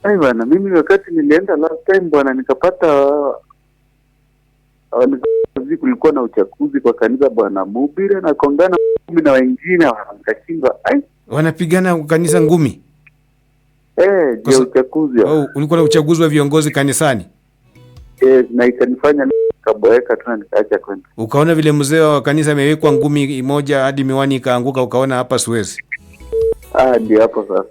Ai bwana, mimi wakati nilienda last time bwana nikapata kulikuwa na uchaguzi kwa kanisa bwana, mhubiri na kongana mimi na wengine wakashindwa. Ai, wanapigana kanisa ngumi. ndio uchaguzi. Ulikuwa na uchaguzi wa viongozi kanisani? Na ikanifanya nikaboeka tu na nikaacha kwenda. Ukaona vile mzee wa kanisa amewekwa ngumi moja hadi miwani ikaanguka, ukaona hapa siwezi. Ndio hapo sasa.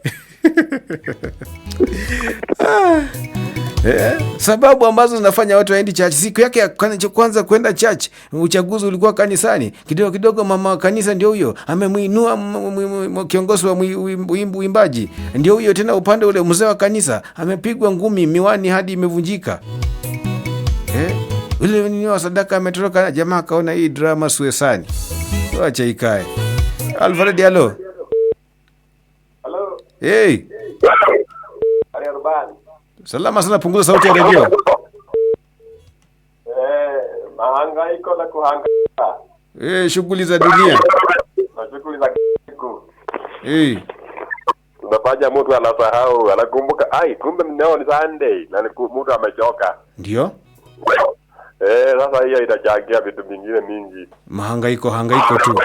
Sababu ambazo zinafanya watu waendi church. Siku yake ya kwanza kwenda church, uchaguzi ulikuwa kanisani. Kidogo kidogo mama wa kanisa ndio huyo amemuinua kiongozi wa uimbaji, ndio huyo tena upande ule mzee wa kanisa amepigwa ngumi, miwani hadi imevunjika. Ule ni wa sadaka ametoroka, jamaa kaona hii drama suesani. Acha ikae. Alfred, hello. Hello. Hey. Salama sana, punguza sauti ya redio. Mahangaiko na kuhangaika. Shughuli za dunia. Shughuli za siku. Unafanya mtu anasahau, anakumbuka, kumbe leo ni Sunday, na mtu amechoka. Ndio? Sasa hiyo itachangia vitu vingine mingi. Hangaiko tu.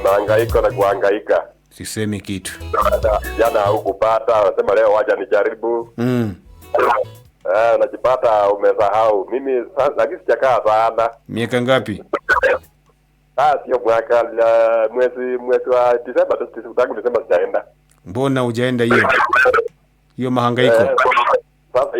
Mahangaiko na kuhangaika. Sisemi kitu. Jana hukupata, unasema leo wacha nijaribu. Unajipata umesahau. Mimi lakini sijakaa sana. Miaka ngapi? Sio mwaka, mwezi wa Disemba, tangu Disemba sijaenda. Mbona hujaenda hiyo? Hiyo mahangaiko. Sasa